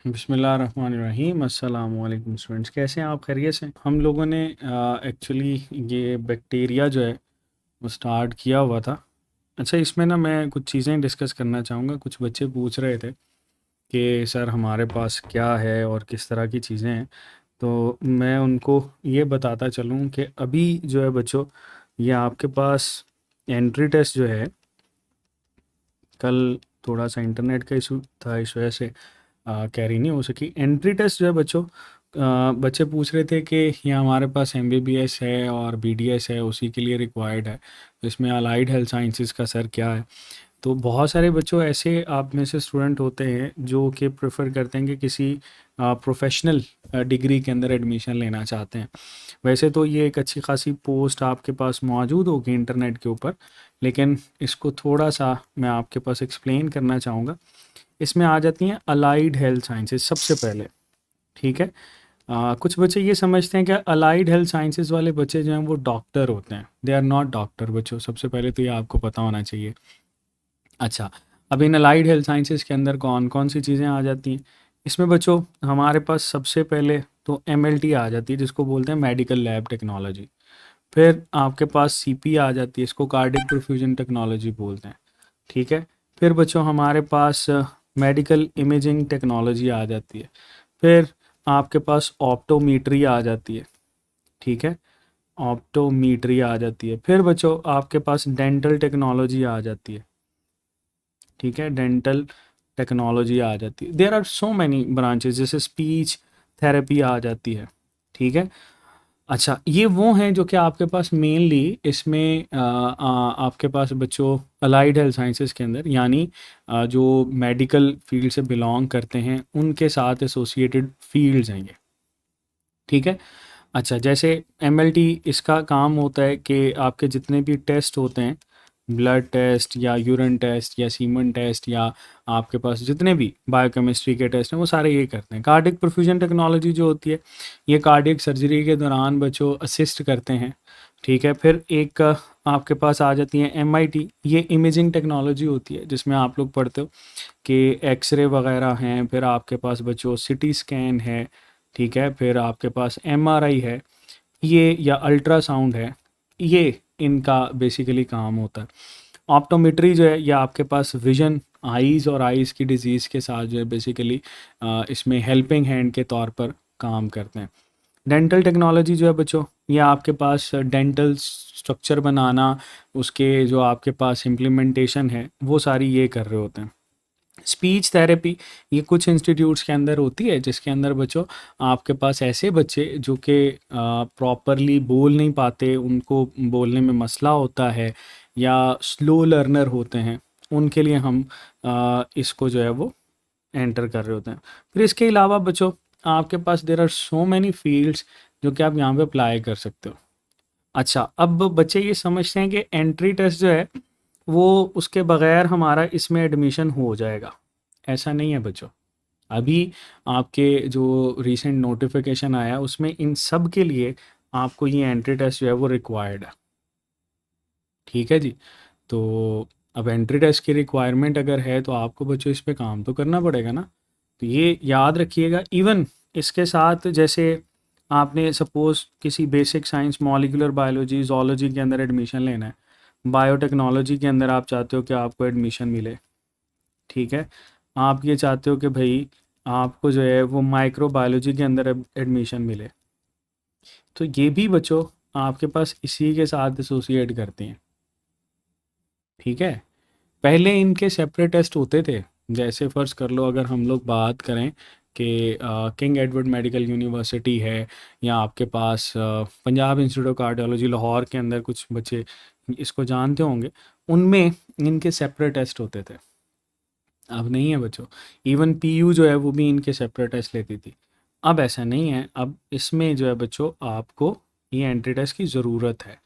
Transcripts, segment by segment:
बिस्मिल्लाहिर्रहमानिर्रहीम। अस्सलाम वालेकुम स्टूडेंट्स, कैसे हैं आप? खैरियत से? हम लोगों ने एक्चुअली ये बैक्टीरिया जो है वो स्टार्ट किया हुआ था। अच्छा, इसमें ना मैं कुछ चीज़ें डिस्कस करना चाहूँगा। कुछ बच्चे पूछ रहे थे कि सर हमारे पास क्या है और किस तरह की चीज़ें हैं, तो मैं उनको ये बताता चलूँ कि अभी जो है बच्चों, ये आपके पास एंट्री टेस्ट जो है, कल थोड़ा सा इंटरनेट का इशू था, इस वजह से कैरी नहीं हो सकी। एंट्री टेस्ट जो है बच्चों, बच्चे पूछ रहे थे कि ये हमारे पास एमबीबीएस है और बीडीएस है, उसी के लिए रिक्वायर्ड है, तो इसमें अलाइड हेल्थ साइंसेज का सर क्या है। तो बहुत सारे बच्चों ऐसे आप में से स्टूडेंट होते हैं जो कि प्रेफर करते हैं कि किसी प्रोफेशनल डिग्री के अंदर एडमिशन लेना चाहते हैं। वैसे तो ये एक अच्छी खासी पोस्ट आपके पास मौजूद होगी इंटरनेट के ऊपर, लेकिन इसको थोड़ा सा मैं आपके पास एक्सप्लेन करना चाहूँगा। इसमें आ जाती हैं अलाइड हेल्थ साइंसेज सबसे पहले। ठीक है। कुछ बच्चे ये समझते हैं कि अलाइड हेल्थ साइंसेज वाले बच्चे जो हैं वो डॉक्टर होते हैं। दे आर नॉट डॉक्टर बच्चों, सबसे पहले तो ये आपको पता होना चाहिए। अच्छा, अब इन अलाइड हेल्थ साइंसेज के अंदर कौन कौन सी चीज़ें आ जाती हैं? इसमें बच्चों हमारे पास सबसे पहले तो एमएलटी आ जाती है, जिसको बोलते हैं मेडिकल लैब टेक्नोलॉजी। फिर आपके पास सीपी आ जाती है, इसको कार्डिक परफ्यूजन टेक्नोलॉजी बोलते हैं। ठीक है। फिर बच्चों हमारे पास मेडिकल इमेजिंग टेक्नोलॉजी आ जाती है। फिर आपके पास ऑप्टोमीट्री आ जाती है। ठीक है, ऑप्टोमीट्री आ जाती है। फिर बच्चों आपके पास डेंटल टेक्नोलॉजी आ जाती है। ठीक है, डेंटल टेक्नोलॉजी आ जाती है। There are so many branches, जैसे स्पीच थेरेपी आ जाती है। ठीक है। अच्छा, ये वो हैं जो कि आपके पास मेनली इसमें आपके पास बच्चों अलाइड हेल्थ साइंसेज के अंदर, यानी जो मेडिकल फील्ड से बिलोंग करते हैं उनके साथ एसोसिएटेड फील्ड्स हैं ये। ठीक है। अच्छा, जैसे एमएलटी, इसका काम होता है कि आपके जितने भी टेस्ट होते हैं, ब्लड टेस्ट या यूरिन टेस्ट या सीमन टेस्ट या आपके पास जितने भी बायोकेमिस्ट्री के टेस्ट हैं, वो सारे ये करते हैं। कार्डिक परफ्यूजन टेक्नोलॉजी जो होती है, ये कार्डियक सर्जरी के दौरान बच्चों असिस्ट करते हैं। ठीक है। फिर एक आपके पास आ जाती है एमआईटी, ये इमेजिंग टेक्नोलॉजी होती है, जिसमें आप लोग पढ़ते हो कि एक्सरे वगैरह हैं। फिर आपके पास बच्चों सिटी स्कैन है। ठीक है। फिर आपके पास एमआरआई है, ये या अल्ट्रासाउंड है, ये इनका बेसिकली काम होता है। ऑप्टोमेट्री जो है, ये आपके पास विजन, आईज़ और आईज़ की डिजीज़ के साथ जो है बेसिकली इसमें हेल्पिंग हैंड के तौर पर काम करते हैं। डेंटल टेक्नोलॉजी जो है बच्चों, ये आपके पास डेंटल स्ट्रक्चर बनाना, उसके जो आपके पास इम्प्लीमेंटेशन है, वो सारी ये कर रहे होते हैं। स्पीच थेरेपी, ये कुछ इंस्टीट्यूट्स के अंदर होती है, जिसके अंदर बच्चों आपके पास ऐसे बच्चे जो कि प्रॉपरली बोल नहीं पाते, उनको बोलने में मसला होता है या स्लो लर्नर होते हैं, उनके लिए हम इसको जो है वो एंटर कर रहे होते हैं। फिर इसके अलावा बच्चों आपके पास there are so many fields जो कि आप यहाँ पे अप्लाई कर सकते हो। अच्छा, अब बच्चे ये समझते हैं कि एंट्री टेस्ट जो है वो उसके बगैर हमारा इसमें एडमिशन हो जाएगा। ऐसा नहीं है बच्चों। अभी आपके जो रीसेंट नोटिफिकेशन आया उसमें इन सब के लिए आपको ये एंट्री टेस्ट जो है वो रिक्वायर्ड है। ठीक है जी। तो अब एंट्री टेस्ट की रिक्वायरमेंट अगर है तो आपको बच्चों इस पे काम तो करना पड़ेगा ना। तो ये याद रखिएगा। इवन इसके साथ जैसे आपने सपोज किसी basic science, molecular biology, zoology के अंदर एडमिशन लेना है, बायोटेक्नोलॉजी के अंदर आप चाहते हो कि आपको एडमिशन मिले। ठीक है। आप ये चाहते हो कि भाई आपको जो है वो माइक्रोबायोलॉजी के अंदर एडमिशन मिले, तो ये भी बच्चों आपके पास इसी के साथ एसोसिएट करते हैं। ठीक है। पहले इनके सेपरेट टेस्ट होते थे। जैसे फ़र्ज़ कर लो, अगर हम लोग बात करें कि किंग एडवर्ड मेडिकल यूनिवर्सिटी है, या आपके पास Punjab Institute of Cardiology Lahore के अंदर, कुछ बच्चे इसको जानते होंगे, उनमें इनके सेपरेट टेस्ट होते थे। अब नहीं है बच्चों। इवन पीयू जो है वो भी इनके सेपरेट टेस्ट लेती थी। अब ऐसा नहीं है। अब इसमें जो है बच्चों आपको ये एंट्री टेस्ट की ज़रूरत है।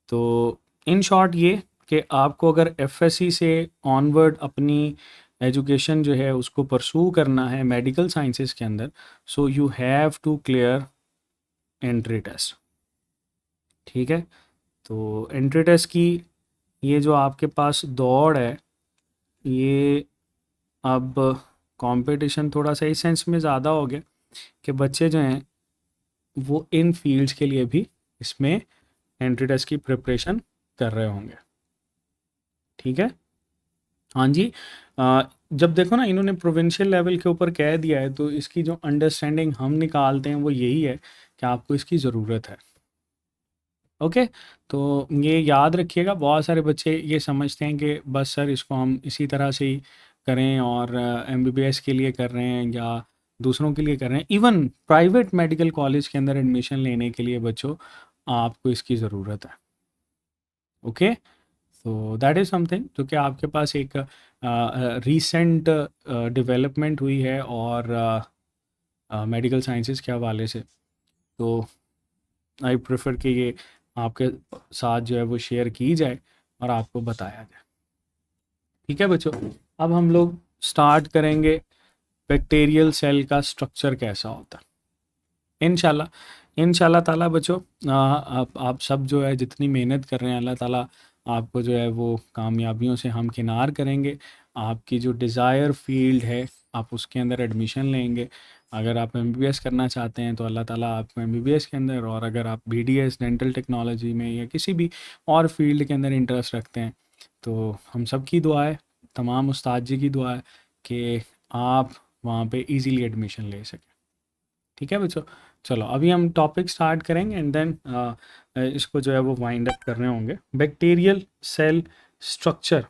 तो इन शॉर्ट ये कि आपको अगर एफएससी से ऑनवर्ड अपनी एजुकेशन जो है उसको परसू करना है मेडिकल साइंसेज के अंदर, so you have to clear entry test. ठीक है। तो एंट्री टेस्ट की ये जो आपके पास दौड़ है, ये अब कंपटीशन थोड़ा सा इस सेंस में ज़्यादा हो गया कि बच्चे जो हैं वो इन फील्ड्स के लिए भी इसमें एंट्री टेस्ट की प्रिपरेशन कर रहे होंगे। ठीक है, हाँ जी। जब देखो ना इन्होंने प्रोविंशियल लेवल के ऊपर कह दिया है तो इसकी जो अंडरस्टैंडिंग हम निकालते हैं वो यही है कि आपको इसकी ज़रूरत है। ओके, तो ये याद रखिएगा। बहुत सारे बच्चे ये समझते हैं कि बस सर इसको हम इसी तरह से ही करें और एमबीबीएस के लिए कर रहे हैं या दूसरों के लिए कर रहे हैं। इवन प्राइवेट मेडिकल कॉलेज के अंदर एडमिशन लेने के लिए बच्चों आपको इसकी ज़रूरत है। ओके, तो दैट इज़ समथिंग जो कि आपके पास एक रीसेंट डेवलपमेंट हुई है और मेडिकल साइंसेज के हवाले से। तो आई प्रेफर कि ये आपके साथ जो है वो शेयर की जाए और आपको बताया जाए। ठीक है बच्चों, अब हम लोग स्टार्ट करेंगे बैक्टीरियल सेल का स्ट्रक्चर कैसा होता है। इंशाल्लाह ताला बच्चों, आप सब जो है जितनी मेहनत कर रहे हैं अल्लाह ताला आपको जो है वो कामयाबियों से हमकिनार करेंगे। आपकी जो डिज़ायर फील्ड है आप उसके अंदर एडमिशन लेंगे। अगर आप एमबीबीएस करना चाहते हैं तो अल्लाह ताला आपको एमबीबीएस के अंदर, और अगर आप बीडीएस डेंटल टेक्नोलॉजी में या किसी भी और फील्ड के अंदर इंटरेस्ट रखते हैं तो हम सब की दुआ है, तमाम उस्ताद जी की दुआ है कि आप वहाँ पे इजीली एडमिशन ले सकें। ठीक है बच्चों, चलो अभी हम टॉपिक स्टार्ट करेंगे एंड देन इसको जो है वो वाइंड अप करने होंगे। बैक्टीरियल सेल स्ट्रक्चर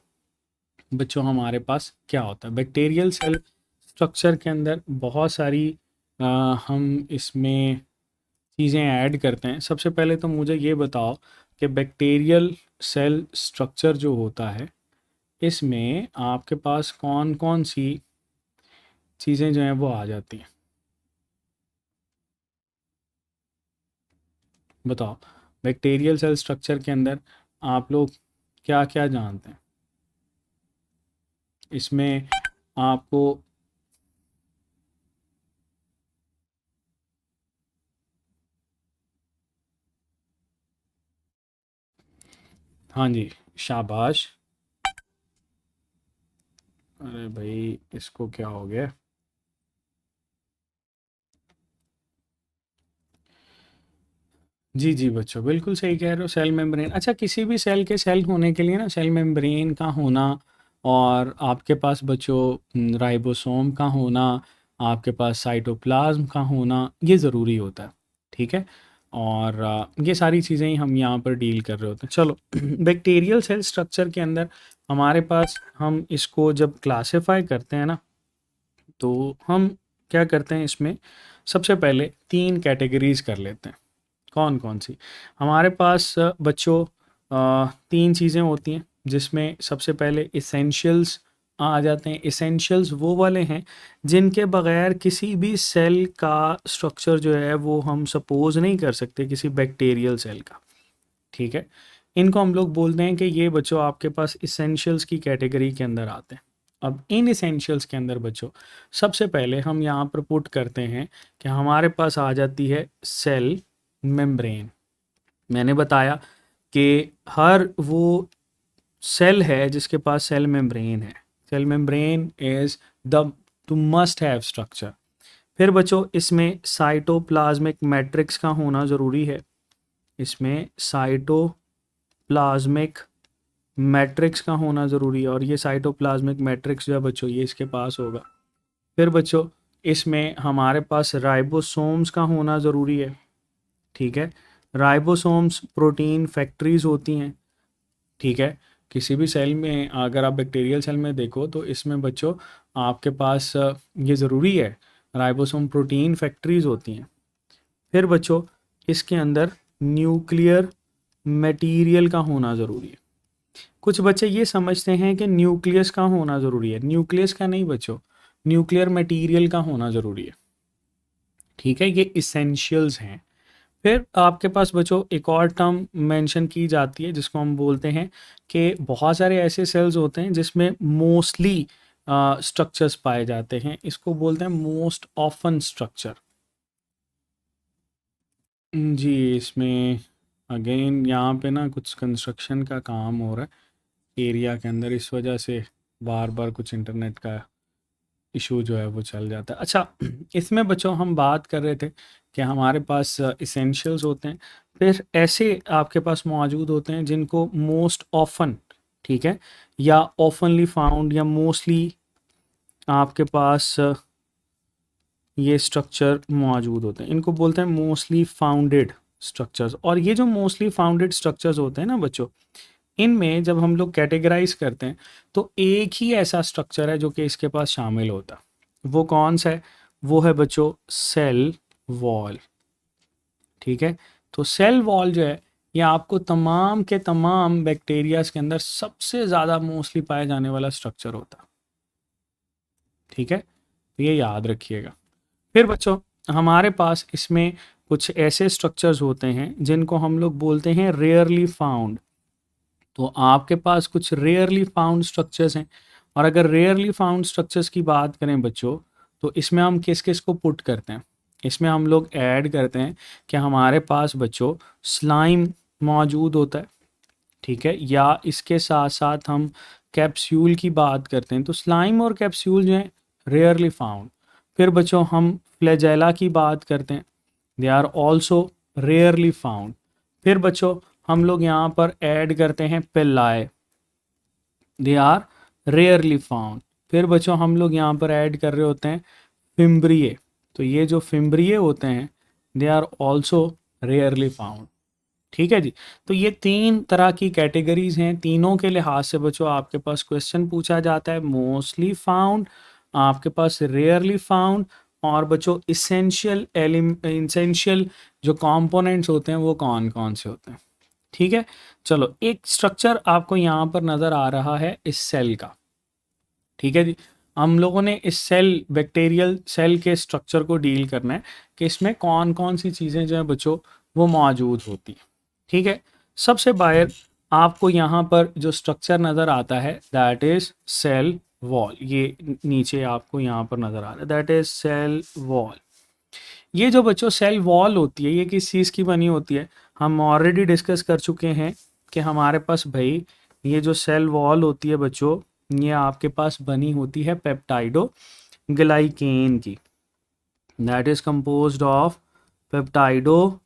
बच्चों हमारे पास क्या होता है। बैक्टीरियल सेल स्ट्रक्चर के अंदर बहुत सारी अ, हम इसमें चीज़ें ऐड करते हैं। सबसे पहले तो मुझे ये बताओ कि बैक्टीरियल सेल स्ट्रक्चर जो होता है इसमें आपके पास कौन कौन सी चीज़ें जो हैं वो आ जाती हैं, बताओ। बैक्टीरियल सेल स्ट्रक्चर के अंदर आप लोग क्या क्या जानते हैं इसमें आपको। हाँ जी, शाबाश। अरे भाई इसको क्या हो गया। जी जी बच्चों, बिल्कुल सही कह रहे हो, सेल मेम्ब्रेन। अच्छा, किसी भी सेल के सेल होने के लिए ना सेल मेम्ब्रेन का होना और आपके पास बच्चों राइबोसोम का होना, आपके पास साइटोप्लाज्म का होना ये ज़रूरी होता है। ठीक है, और ये सारी चीज़ें ही हम यहाँ पर डील कर रहे होते हैं। चलो बैक्टीरियल सेल स्ट्रक्चर के अंदर हमारे पास, हम इसको जब क्लासिफाई करते हैं ना तो हम क्या करते हैं इसमें, सबसे पहले 3 कैटेगरीज कर लेते हैं। कौन कौन सी हमारे पास बच्चों 3 चीज़ें होती हैं जिसमें सबसे पहले इसेंशियल्स आ जाते हैं। इसेंशियल्स वो वाले हैं जिनके बगैर किसी भी सेल का स्ट्रक्चर जो है वो हम सपोज नहीं कर सकते किसी बैक्टीरियल सेल का। ठीक है, इनको हम लोग बोलते हैं कि ये बच्चों आपके पास इसेंशियल्स की कैटेगरी के अंदर आते हैं। अब इन इसेंशियल्स के अंदर बच्चों सबसे पहले हम यहाँ पर पुट करते हैं कि हमारे पास आ जाती है सेल मेम्ब्रेन। मैंने बताया कि हर वो सेल है जिसके पास सेल मेम्ब्रेन है, cell membrane is the two must have structure. फिर बच्चों इसमें साइटोप्लाज्मिक मैट्रिक्स का होना ज़रूरी है। इसमें साइटोप्लाज्मिक मैट्रिक्स का होना ज़रूरी है और ये साइटोप्लाज्मिक मैट्रिक्स जो है बच्चों ये इसके पास होगा। फिर बच्चों इसमें हमारे पास राइबोसोम्स का होना ज़रूरी है। ठीक है, राइबोसोम्स प्रोटीन फैक्ट्रीज होती हैं। ठीक है, किसी भी सेल में अगर आप बैक्टीरियल सेल में देखो तो इसमें बच्चों आपके पास ये ज़रूरी है, राइबोसोम प्रोटीन फैक्ट्रीज होती हैं। फिर बच्चों इसके अंदर न्यूक्लियर मटेरियल का होना ज़रूरी है। कुछ बच्चे ये समझते हैं कि न्यूक्लियस का होना ज़रूरी है, न्यूक्लियस का नहीं बच्चों, न्यूक्लियर मटेरियल का होना ज़रूरी है। ठीक है, ये इसेंशियल्स हैं। फिर आपके पास बच्चों एक और टर्म मेंशन की जाती है जिसको हम बोलते हैं कि बहुत सारे ऐसे सेल्स होते हैं जिसमें मोस्टली स्ट्रक्चर्स पाए जाते हैं, इसको बोलते हैं मोस्ट ऑफन स्ट्रक्चर। जी, इसमें अगेन यहाँ पे ना कुछ कंस्ट्रक्शन का काम हो रहा है एरिया के अंदर, इस वजह से बार बार कुछ इंटरनेट का इशू जो है वो चल जाता है। अच्छा, इसमें बच्चों हम बात कर रहे थे कि हमारे पास इसेंशियल्स होते हैं, फिर ऐसे आपके पास मौजूद होते हैं जिनको मोस्ट ऑफन, ठीक है, या ऑफनली फाउंड या मोस्टली आपके पास ये स्ट्रक्चर मौजूद होते हैं, इनको बोलते हैं मोस्टली फाउंडेड स्ट्रक्चर्स। और ये जो मोस्टली फाउंडेड स्ट्रक्चर्स होते हैं ना बच्चों, इनमें जब हम लोग कैटेगराइज करते हैं तो एक ही ऐसा स्ट्रक्चर है जो कि इसके पास शामिल होता है। वो कौन सा है? वो है बच्चों सेल वॉल। ठीक है, तो सेल वॉल जो है ये आपको तमाम के तमाम बैक्टीरियाज के अंदर सबसे ज़्यादा मोस्टली पाए जाने वाला स्ट्रक्चर होता है। ठीक है, तो ये याद रखिएगा। फिर बच्चों हमारे पास इसमें कुछ ऐसे स्ट्रक्चर्स होते हैं जिनको हम लोग बोलते हैं रेयरली फाउंड। तो आपके पास कुछ रेयरली फाउंड स्ट्रक्चर्स हैं, और अगर रेयरली फाउंड स्ट्रक्चर्स की बात करें बच्चों, तो इसमें हम किस किस को पुट करते हैं? इसमें हम लोग ऐड करते हैं कि हमारे पास बच्चों स्लाइम मौजूद होता है, ठीक है, या इसके साथ साथ हम कैप्सूल की बात करते हैं, तो स्लाइम और कैप्सूल जो है रेयरली फाउंड। फिर बच्चों हम फ्लैजेला की बात करते हैं, they are also rarely found. फिर बच्चों हम लोग यहाँ पर ऐड करते हैं पेल्लाए, दे आर रेयरली फाउंड। फिर बच्चों हम लोग यहाँ पर ऐड कर रहे होते हैं फिम्ब्रिए, तो ये जो फिम्ब्रिए होते हैं they are also rarely found. ठीक है जी, तो ये तीन तरह की कैटेगरीज हैं। तीनों के लिहाज से बच्चों आपके पास क्वेश्चन पूछा जाता है, मोस्टली फाउंड, आपके पास रेयरली फाउंड, और बच्चों इसेंशियल जो कंपोनेंट्स होते हैं वो कौन कौन से होते हैं। ठीक है, चलो एक स्ट्रक्चर आपको यहाँ पर नज़र आ रहा है इस सेल का। ठीक है जी, हम लोगों ने इस सेल बैक्टीरियल सेल के स्ट्रक्चर को डील करना है कि इसमें कौन कौन सी चीज़ें जो है बच्चों वो मौजूद होती हैं। ठीक है, सबसे बाहर आपको यहाँ पर जो स्ट्रक्चर नज़र आता है दैट इज़ सेल वॉल। ये नीचे आपको यहाँ पर नज़र आ रहा है, दैट इज़ सेल वॉल। ये जो बच्चों सेल वॉल होती है ये किस चीज़ की बनी होती है? हम ऑलरेडी डिस्कस कर चुके हैं कि हमारे पास भाई ये जो सेल वॉल होती है बच्चों, ये आपके पास बनी होती है पेप्टाइडो ग्लाइकेन की, that is composed of पेप्टाइडो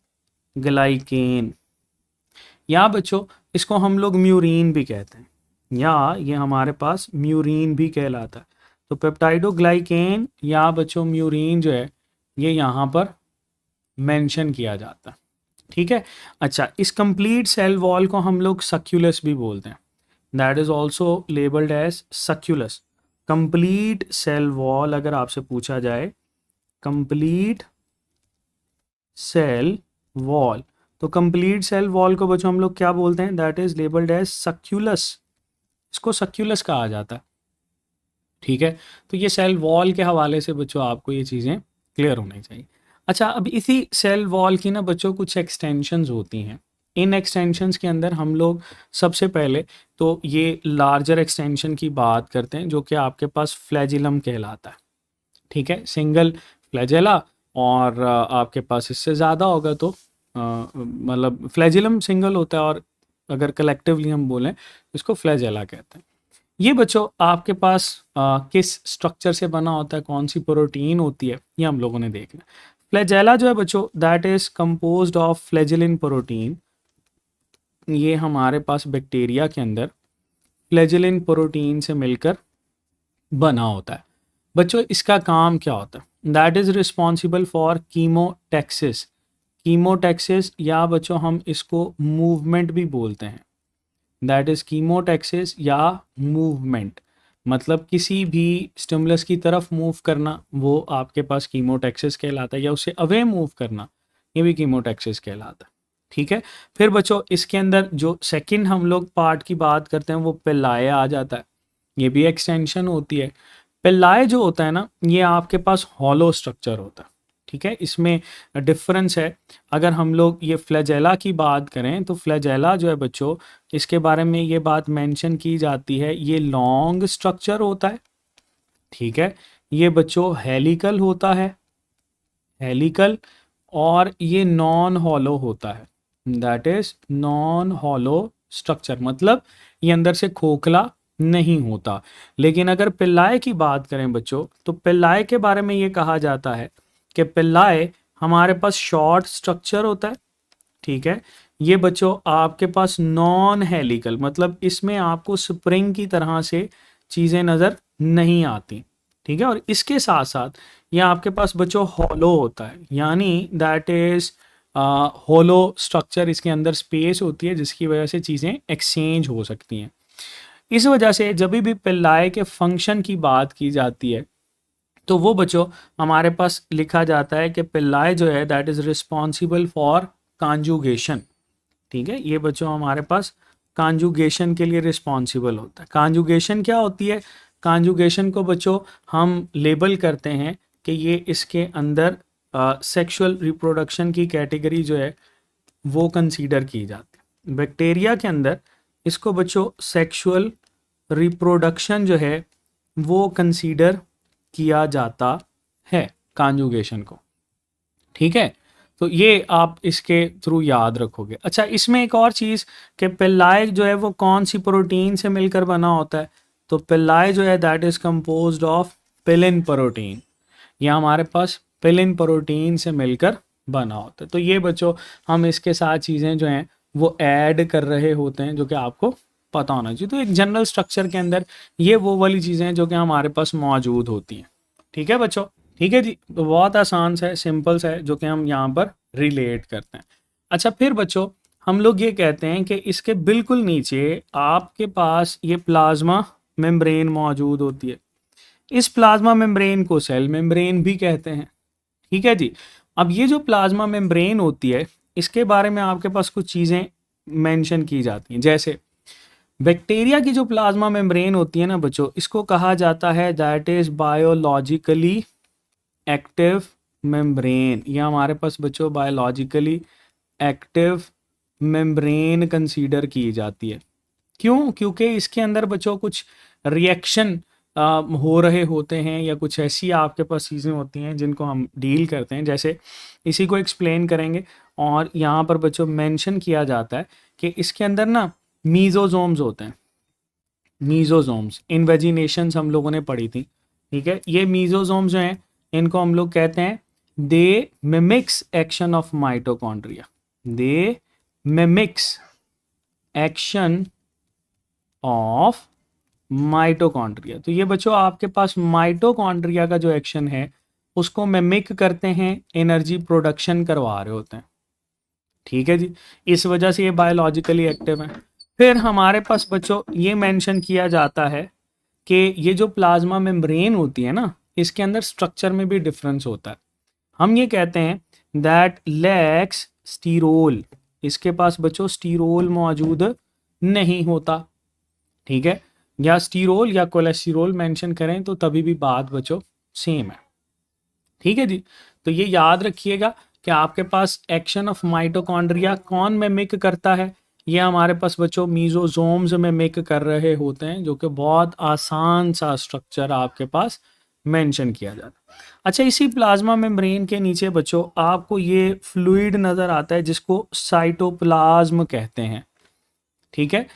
glycan, या बच्चों इसको हम लोग म्यूरीन भी कहते हैं, या ये हमारे पास म्यूरीन भी कहलाता है। तो पेप्टाइडोग्लाइकेन या बच्चों म्यूरीन जो है ये यहाँ पर मेंशन किया जाता है। ठीक है, अच्छा इस कंप्लीट सेल वॉल को हम लोग सक्यूलस भी बोलते हैं, that is also labelled as sacculus. Complete cell wall अगर आपसे पूछा जाए, कंप्लीट सेल वॉल, तो कंप्लीट सेल वॉल को बच्चों हम लोग क्या बोलते हैं? That is labelled as sacculus, इसको सक्यूलस कहा जाता है। ठीक है, तो ये सेल वॉल के हवाले से बच्चों आपको ये चीज़ें क्लियर होनी चाहिए। अच्छा, अब इसी सेल वॉल की ना बच्चों कुछ एक्सटेंशंस होती हैं। इन एक्सटेंशंस के अंदर हम लोग सबसे पहले तो ये लार्जर एक्सटेंशन की बात करते हैं जो कि आपके पास फ्लैजिलम कहलाता है। ठीक है, सिंगल फ्लैजेला, और आपके पास इससे ज़्यादा होगा तो मतलब फ्लैजिलम सिंगल होता है, और अगर कलेक्टिवली हम बोलें इसको फ्लैजेला कहते हैं। ये बच्चों आपके पास किस स्ट्रक्चर से बना होता है, कौन सी प्रोटीन होती है, ये हम लोगों ने देखना। फ्लैजेला जो है बच्चों that is composed of flagellin protein. ये हमारे पास बैक्टीरिया के अंदर फ्लैजिलिन प्रोटीन से मिलकर बना होता है। बच्चों इसका काम क्या होता है? That is responsible for chemotaxis. Chemotaxis या बच्चों हम इसको मूवमेंट भी बोलते हैं, दैट इज कीमोटैक्सिस या मूवमेंट, मतलब किसी भी स्टिमुलस की तरफ मूव करना वो आपके पास कीमोटैक्सिस कहलाता है, या उसे अवे मूव करना ये भी कीमोटैक्सिस कहलाता है। ठीक है, फिर बच्चों इसके अंदर जो सेकंड हम लोग पार्ट की बात करते हैं वो पेल्लाए आ जाता है, ये भी एक्सटेंशन होती है। पेल्लाए जो होता है ना ये आपके पास हॉलो स्ट्रक्चर होता है। ठीक है, इसमें डिफरेंस है। अगर हम लोग ये फ्लैजेला की बात करें तो फ्लैजेला जो है बच्चों इसके बारे में ये बात मेंशन की जाती है, ये लॉन्ग स्ट्रक्चर होता है। ठीक है, ये बच्चों हेलिकल होता है, हेलिकल, और ये नॉन हॉलो होता है, that is non hollow structure, मतलब ये अंदर से खोखला नहीं होता। लेकिन अगर पिल्लाय की बात करें बच्चों, तो पिल्लाय के बारे में ये कहा जाता है कि पिल्लाय हमारे पास शॉर्ट स्ट्रक्चर होता है, ठीक है। ये बच्चों आपके पास नॉन हेलिकल, मतलब इसमें आपको स्प्रिंग की तरह से चीज़ें नज़र नहीं आती, ठीक है। और इसके साथ साथ ये आपके पास बच्चों हॉलो होता है, यानी दैट इज हॉलो स्ट्रक्चर, इसके अंदर स्पेस होती है जिसकी वजह से चीज़ें एक्सचेंज हो सकती हैं। इस वजह से जब भी पिल्लाय के फंक्शन की बात की जाती है तो वो बच्चों हमारे पास लिखा जाता है कि पिल्लाय जो है that is responsible for conjugation, ठीक है। ये बच्चों हमारे पास कॉन्जुगेशन के लिए रिस्पॉन्सिबल होता है। कॉन्जुगेशन क्या होती है? कॉन्जुगेशन को बच्चों हम लेबल करते हैं कि ये इसके अंदर सेक्सुअल रिप्रोडक्शन की कैटेगरी जो है वो कंसीडर की जाती है। बैक्टीरिया के अंदर इसको बच्चों सेक्सुअल रिप्रोडक्शन जो है वो कंसीडर किया जाता है कॉन्जुगेशन को, ठीक है। तो ये आप इसके थ्रू याद रखोगे। अच्छा, इसमें एक और चीज़ कि पिल्लाय जो है वो कौन सी प्रोटीन से मिलकर बना होता है? तो पिल्लाय जो है that is composed of pilin protein, या हमारे पास पिलिन प्रोटीन से मिलकर बना होता है। तो ये बच्चों हम इसके साथ चीज़ें जो हैं वो ऐड कर रहे होते हैं जो कि आपको पता होना चाहिए। तो एक जनरल स्ट्रक्चर के अंदर ये वो वाली चीज़ें हैं जो कि हमारे पास मौजूद होती हैं, ठीक है बच्चों। ठीक है जी, तो बहुत आसान सा है, सिंपल सा है, जो कि हम यहाँ पर रिलेट करते हैं। अच्छा, फिर बच्चों हम लोग ये कहते हैं कि इसके बिल्कुल नीचे आपके पास ये प्लाज्मा मेम्ब्रेन मौजूद होती है। इस प्लाज्मा मेम्ब्रेन को सेल मेम्ब्रेन भी कहते हैं, ठीक है जी। अब ये जो प्लाज्मा मेम्ब्रेन होती है इसके बारे में आपके पास कुछ चीज़ें मेंशन की जाती हैं। जैसे बैक्टीरिया की जो प्लाज्मा मेम्ब्रेन होती है ना बच्चों, इसको कहा जाता है that is biologically active membrane. या हमारे पास बच्चों बायोलॉजिकली एक्टिव मेम्ब्रेन कंसीडर की जाती है। क्यों? क्योंकि इसके अंदर बच्चों कुछ रिएक्शन हो रहे होते हैं, या कुछ ऐसी आपके पास चीज़ें होती हैं जिनको हम डील करते हैं। जैसे इसी को एक्सप्लेन करेंगे, और यहाँ पर बच्चों मेंशन किया जाता है कि इसके अंदर ना मीजोजोम्स होते हैं। मीजोजोम्स, इन्वेजिनेशंस हम लोगों ने पढ़ी थी, ठीक है। ये मीजोजोम्स जो हैं इनको हम लोग कहते हैं they mimics action of mitochondria. They mimics action of mitochondria. तो ये बच्चों आपके पास माइटोकॉन्ड्रिया का जो एक्शन है उसको मिमिक करते हैं, एनर्जी प्रोडक्शन करवा रहे होते हैं, ठीक है जी। इस वजह से ये बायोलॉजिकली एक्टिव है। फिर हमारे पास बच्चों ये मेंशन किया जाता है कि ये जो प्लाज्मा मेम्ब्रेन होती है ना, इसके अंदर स्ट्रक्चर में भी डिफरेंस होता है। हम ये कहते हैं दैट लैक्स स्टीरोल। इसके पास बच्चों स्टीरोल मौजूद नहीं होता, ठीक है। या स्टीरोल या कोलेस्टेरोल मेंशन करें तो तभी भी बात बच्चों सेम है, ठीक है जी। तो ये याद रखिएगा कि आपके पास एक्शन ऑफ माइटोकॉन्ड्रिया कौन मिमिक करता है? ये हमारे पास बच्चों मीजोजोम्स मिमिक कर रहे होते हैं, जो कि बहुत आसान सा स्ट्रक्चर आपके पास मेंशन किया जाता है। अच्छा, इसी प्लाज्मा मेम्ब्रेन के नीचे बच्चों आपको ये फ्लूइड नज़र आता है जिसको साइटोप्लाज्म कहते हैं, ठीक है।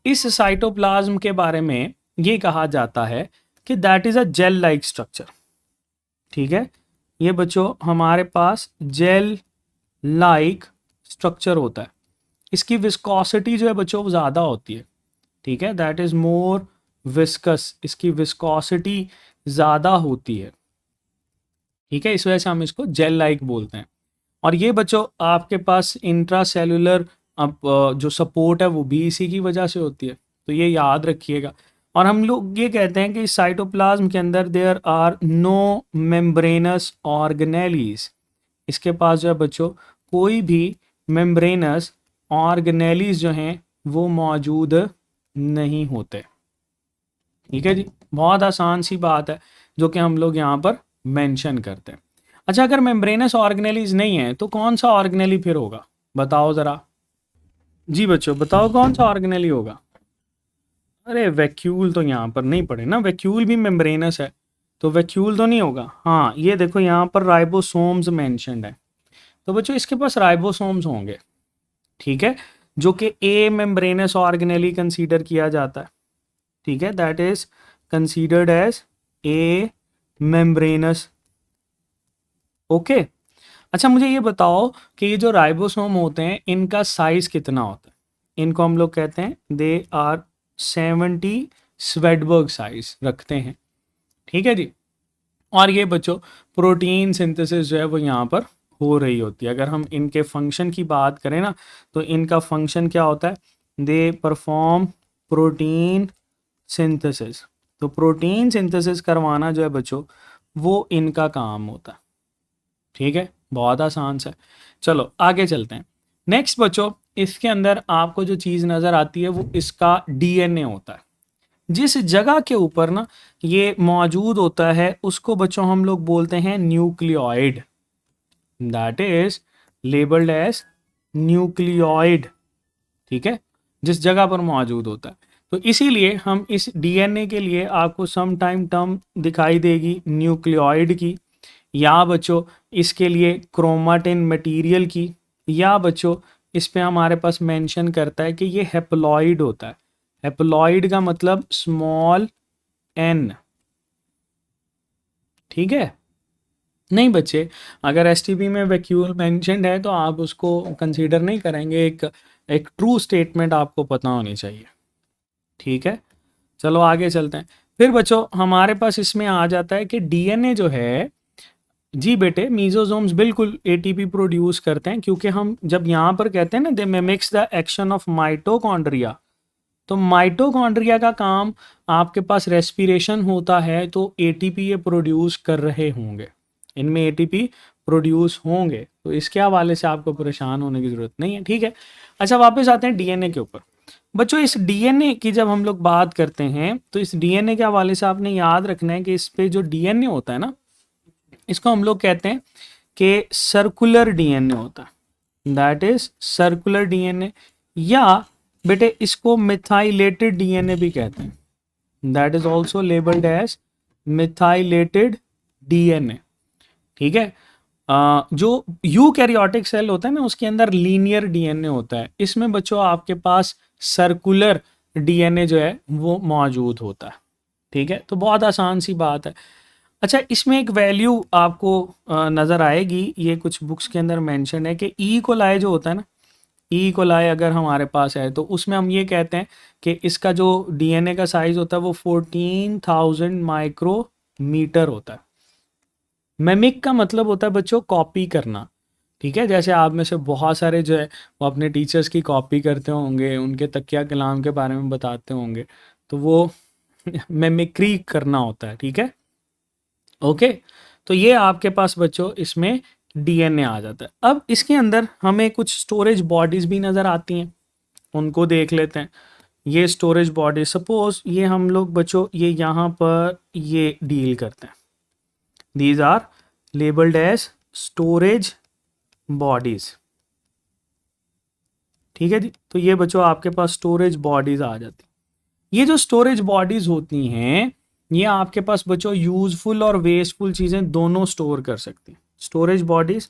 इस साइटोप्लाज्म के बारे में ये कहा जाता है कि that is a gel like structure, ठीक है। ये बच्चों हमारे पास जेल लाइक स्ट्रक्चर होता है। इसकी विस्कोसिटी जो है बच्चों वो ज़्यादा होती है, ठीक है। दैट इज़ मोर विस्कस, इसकी विस्कोसिटी ज़्यादा होती है, ठीक है। इस वजह से हम इसको जेल लाइक बोलते हैं। और ये बच्चों आपके पास इंट्रासेलुलर अब जो सपोर्ट है वो भी इसी की वजह से होती है, तो ये याद रखिएगा। और हम लोग ये कहते हैं कि साइटोप्लाज्म के अंदर there are no membranous organelles. इसके पास जो है बच्चों कोई भी मेम्ब्रेनस ऑर्गेनेलीज जो हैं वो मौजूद नहीं होते, ठीक है जी। बहुत आसान सी बात है जो कि हम लोग यहाँ पर मेंशन करते हैं। अच्छा, अगर मेम्ब्रेनस ऑर्गेनेलीज नहीं है तो कौन सा ऑर्गेनेली फिर होगा? बताओ ज़रा। जी बच्चों बताओ कौन सा ऑर्गेनेली होगा? अरे वैक्यूल तो यहाँ पर नहीं पड़े ना, वैक्यूल भी मेम्ब्रेनस है, तो वैक्यूल तो नहीं होगा। हाँ, ये देखो यहाँ पर राइबोसोम्स मेंशन्ड है, तो बच्चों इसके पास राइबोसोम्स होंगे, ठीक है, जो कि ए मेम्ब्रेनस ऑर्गेनेली कंसीडर किया जाता है, ठीक है, that is considered as a membranous. Okay, अच्छा मुझे ये बताओ कि ये जो राइबोसोम होते हैं इनका साइज कितना होता है? इनको हम लोग कहते हैं दे आर 70 स्वेडबर्ग साइज रखते हैं, ठीक है जी। और ये बच्चों प्रोटीन सिंथेसिस जो है वो यहाँ पर हो रही होती है। अगर हम इनके फंक्शन की बात करें ना, तो इनका फंक्शन क्या होता है? They perform protein synthesis. तो प्रोटीन सिंथेसिस करवाना जो है बच्चों वो इनका काम होता है, ठीक है, बहुत आसान सा है। चलो आगे चलते हैं। नेक्स्ट बच्चों, इसके अंदर आपको जो चीज़ नज़र आती है वो इसका डीएनए होता है। जिस जगह के ऊपर ना ये मौजूद होता है उसको बच्चों हम लोग बोलते हैं nucleoid, that is labelled as nucleoid, ठीक है, जिस जगह पर मौजूद होता है। तो इसीलिए हम इस डीएनए के लिए आपको सम टाइम टर्म दिखाई देगी न्यूक्लियोइड की, या बच्चों इसके लिए क्रोमाटिन मटेरियल की, या बच्चों इस पे हमारे पास मेंशन करता है कि ये हेप्लॉइड होता है। हेप्लॉइड का मतलब स्मॉल एन, ठीक है। नहीं बच्चे, अगर एसटीपी में वैक्यूल मेंशन्ड है तो आप उसको कंसीडर नहीं करेंगे, एक ट्रू स्टेटमेंट आपको पता होनी चाहिए, ठीक है। चलो आगे चलते हैं। फिर बच्चों हमारे पास इसमें आ जाता है कि डीएनए जो है, जी बेटे मीजोजोम्स बिल्कुल एटीपी प्रोड्यूस करते हैं, क्योंकि हम जब यहाँ पर कहते हैं ना they mimics the action of mitochondria, तो माइटोकॉन्ड्रिया का काम आपके पास रेस्पिरेशन होता है, तो एटीपी ये प्रोड्यूस कर रहे होंगे, इनमें एटीपी प्रोड्यूस होंगे, तो इसके हवाले से आपको परेशान होने की जरूरत नहीं है, ठीक है। अच्छा वापस आते हैं डीएनए के ऊपर। बच्चों इस डीएनए की जब हम लोग बात करते हैं तो इस डीएनए के हवाले से आपने याद रखना है कि इस पे जो डीएनए होता है ना, इसको हम लोग कहते हैं कि सर्कुलर डीएनए होता है, दैट इज सर्कुलर डीएनए, या बेटे इसको मिथाइलेटेड डीएनए भी कहते हैं, that is also labelled as methylated DNA, ठीक है। जो यूकैरियोटिक सेल होता है ना उसके अंदर लीनियर डीएनए होता है, इसमें बच्चों आपके पास सर्कुलर डीएनए जो है वो मौजूद होता है, ठीक है। तो बहुत आसान सी बात है। अच्छा इसमें एक वैल्यू आपको नज़र आएगी, ये कुछ बुक्स के अंदर मेंशन है कि ई कोलाई जो होता है ना, ई कोलाई अगर हमारे पास है तो उसमें हम ये कहते हैं कि इसका जो डीएनए का साइज होता है वो 14,000 माइक्रोमीटर होता है। मेमिक का मतलब होता है बच्चों कॉपी करना, ठीक है। जैसे आप में से बहुत सारे जो है वो अपने टीचर्स की कॉपी करते होंगे, उनके तकिया कलाम के बारे में बताते होंगे, तो वो मेमिक्री करना होता है, ठीक है। ओके, तो ये आपके पास बच्चों इसमें डीएनए आ जाता है। अब इसके अंदर हमें कुछ स्टोरेज बॉडीज भी नज़र आती हैं, उनको देख लेते हैं। ये स्टोरेज बॉडी, सपोज ये हम लोग बच्चों ये यहाँ पर ये डील करते हैं, these are labelled as storage bodies, ठीक है जी। तो ये बच्चों आपके पास स्टोरेज बॉडीज आ जाती। ये जो स्टोरेज बॉडीज होती हैं ये आपके पास बच्चों यूजफुल और वेस्टफुल चीजें दोनों स्टोर कर सकती हैं। स्टोरेज बॉडीज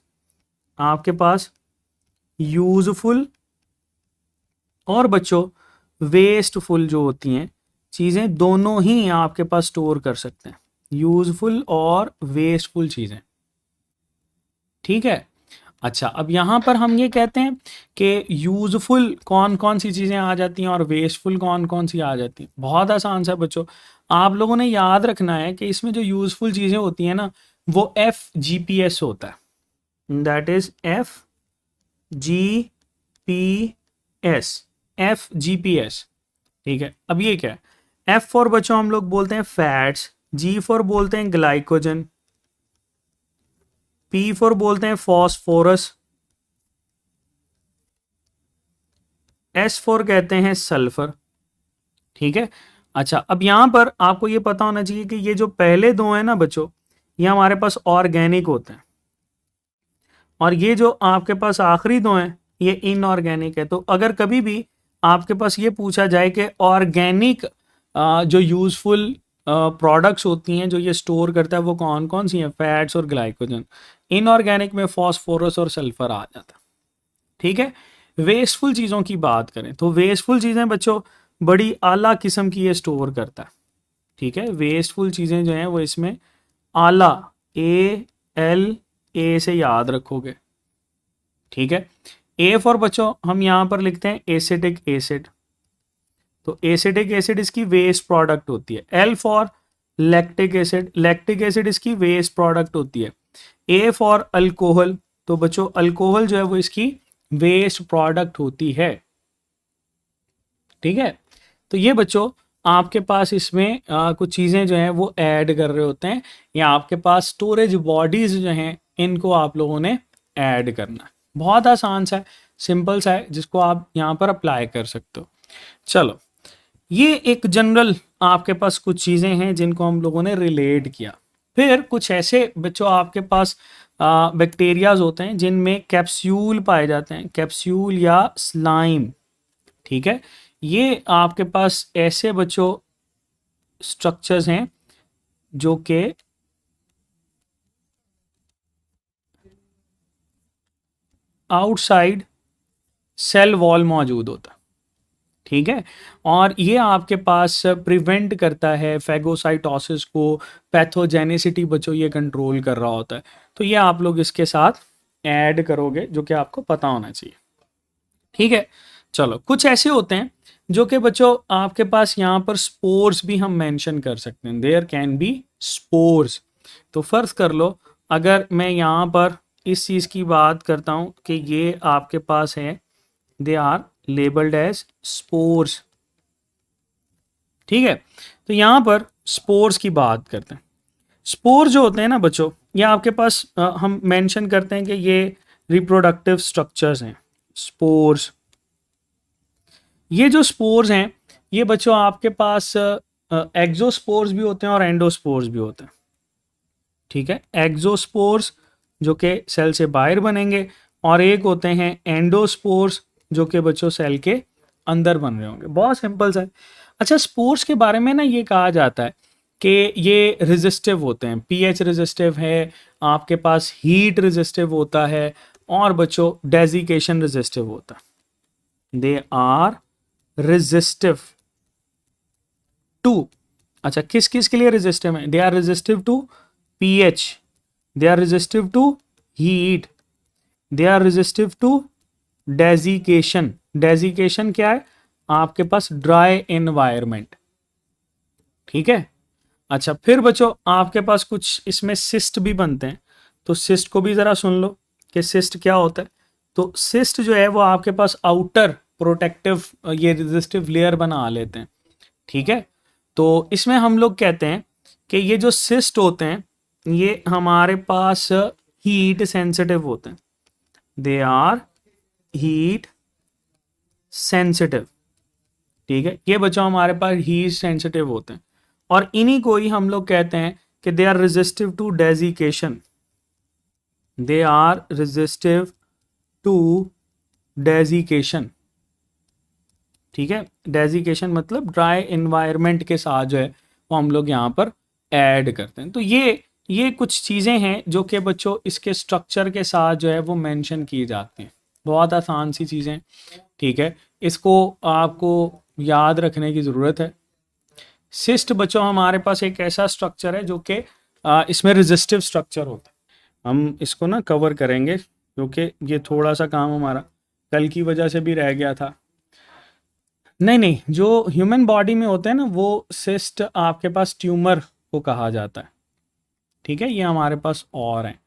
आपके पास यूजफुल और बच्चों वेस्टफुल जो होती हैं चीजें दोनों ही आपके पास स्टोर कर सकते हैं, यूजफुल और वेस्टफुल चीजें, ठीक है। अच्छा अब यहाँ पर हम ये कहते हैं कि यूजफुल कौन कौन सी चीज़ें आ जाती हैं और वेस्टफुल कौन कौन सी आ जाती हैं। बहुत आसान सा बच्चों, आप लोगों ने याद रखना है कि इसमें जो यूजफुल चीज़ें होती हैं ना वो FGPS होता है, दैट इज FGPS, FGPS, ठीक है। अब ये क्या है? F फॉर बच्चों हम लोग बोलते हैं फैट्स, G फॉर बोलते हैं ग्लाइकोजन, P फॉर बोलते हैं फॉस्फोरस, S फॉर कहते हैं सल्फर, ठीक है। अच्छा अब यहां पर आपको ये पता होना चाहिए कि ये जो पहले दो हैं ना बच्चों ये हमारे पास ऑर्गेनिक होते हैं, और ये जो आपके पास आखिरी दो हैं ये इनऑर्गेनिक है। तो अगर कभी भी आपके पास ये पूछा जाए कि ऑर्गेनिक जो यूजफुल प्रोडक्ट्स होती हैं जो ये स्टोर करता है वो कौन कौन सी हैं, फैट्स और ग्लाइकोजन। इनऑर्गेनिक में फॉस्फोरस और सल्फर आ जाता है, ठीक है। वेस्टफुल चीज़ों की बात करें तो वेस्टफुल चीज़ें बच्चों बड़ी आला किस्म की ये स्टोर करता है। ठीक है, वेस्टफुल चीज़ें जो हैं वो इसमें आला, AL से याद रखोगे। ठीक है, ए फॉर बच्चों हम यहाँ पर लिखते हैं एसिटिक एसिड, तो एसिटिक एसिड इसकी वेस्ट प्रोडक्ट होती है। L for lactic acid, lactic acid इसकी वेस्ट प्रोडक्ट होती है। ए फॉर अल्कोहल, तो बच्चों अल्कोहल जो है वो इसकी वेस्ट प्रोडक्ट होती है। ठीक है, तो ये बच्चों आपके पास इसमें कुछ चीज़ें जो हैं वो ऐड कर रहे होते हैं, या आपके पास स्टोरेज बॉडीज जो हैं इनको आप लोगों ने ऐड करना है। बहुत आसान सा है, सिंपल सा है, जिसको आप यहाँ पर अप्लाई कर सकते हो। चलो, ये एक जनरल आपके पास कुछ चीज़ें हैं जिनको हम लोगों ने रिलेट किया। फिर कुछ ऐसे बच्चों आपके पास बैक्टीरियाज होते हैं जिनमें कैप्सूल पाए जाते हैं, कैप्सूल या स्लाइम। ठीक है, ये आपके पास ऐसे बच्चों स्ट्रक्चर्स हैं जो कि आउटसाइड सेल वॉल मौजूद होता है। ठीक है, और ये आपके पास प्रिवेंट करता है फैगोसाइटोसिस को, पैथोजेनिसिटी बच्चों ये कंट्रोल कर रहा होता है। तो ये आप लोग इसके साथ ऐड करोगे, जो कि आपको पता होना चाहिए। ठीक है, चलो, कुछ ऐसे होते हैं जो कि बच्चों आपके पास यहाँ पर स्पोर्स भी हम मेंशन कर सकते हैं, देयर कैन बी स्पोर्स। तो फर्ज कर लो अगर मैं यहाँ पर इस चीज़ की बात करता हूँ कि ये आपके पास है, they are labelled as spores. ठीक है, तो यहाँ पर स्पोर्स की बात करते हैं। स्पोर जो होते हैं ना बच्चों, ये आपके पास हम मेंशन करते हैं कि ये रिप्रोडक्टिव स्ट्रक्चर्स हैं, स्पोर्स। ये जो स्पोर्स हैं ये बच्चों आपके पास एक्सोस्पोर्स भी होते हैं और एंडोस्पोर्स भी होते हैं। ठीक है, एक्सोस्पोर्स जो कि सेल से बाहर बनेंगे, और एक होते हैं एंडोस्पोर्स जो कि बच्चों सेल के अंदर बन रहे होंगे। बहुत सिंपल सा है। अच्छा, स्पोर्स के बारे में ना ये कहा जाता है कि ये रेजिस्टिव होते हैं, पीएच रेजिस्टिव है, आपके पास हीट रेजिस्टिव होता है, और बच्चों डेजिकेशन रेजिस्टिव होता है। दे आर रेजिस्टिव टू, अच्छा किस किस के लिए रेजिस्टिव है? They are resistive to pH, they are resistive to heat, they are resistive to desiccation. Desiccation क्या है? आपके पास ड्राई एनवायरनमेंट। ठीक है, अच्छा फिर बच्चों आपके पास कुछ इसमें सिस्ट भी बनते हैं, तो सिस्ट को भी जरा सुन लो कि सिस्ट क्या होता है। तो सिस्ट जो है वो आपके पास आउटर प्रोटेक्टिव ये रेजिस्टिव लेयर बना लेते हैं। ठीक है, तो इसमें हम लोग कहते हैं कि ये जो सिस्ट होते हैं ये हमारे पास हीट सेंसिटिव होते हैं, दे आर हीट सेंसिटिव। ठीक है, ये बच्चों हमारे पास हीट सेंसिटिव होते हैं, और इन्हीं को ही हम लोग कहते हैं कि they are resistive to desiccation, they are resistive to desiccation. ठीक है, डेजिकेशन मतलब ड्राई एनवायरनमेंट के साथ जो है वो हम लोग यहाँ पर ऐड करते हैं। तो ये कुछ चीज़ें हैं जो कि बच्चों इसके स्ट्रक्चर के साथ जो है वो मेंशन की जाती हैं। बहुत आसान सी चीज़ें। ठीक है, इसको आपको याद रखने की ज़रूरत है। सिस्ट बच्चों हमारे पास एक ऐसा स्ट्रक्चर है जो कि इसमें रेजिस्टिव स्ट्रक्चर होता है। हम इसको ना कवर करेंगे क्योंकि ये थोड़ा सा काम हमारा कल की वजह से भी रह गया था। नहीं, जो ह्यूमन बॉडी में होते हैं ना वो सिस्ट आपके पास ट्यूमर को कहा जाता है। ठीक है, ये हमारे पास और हैं।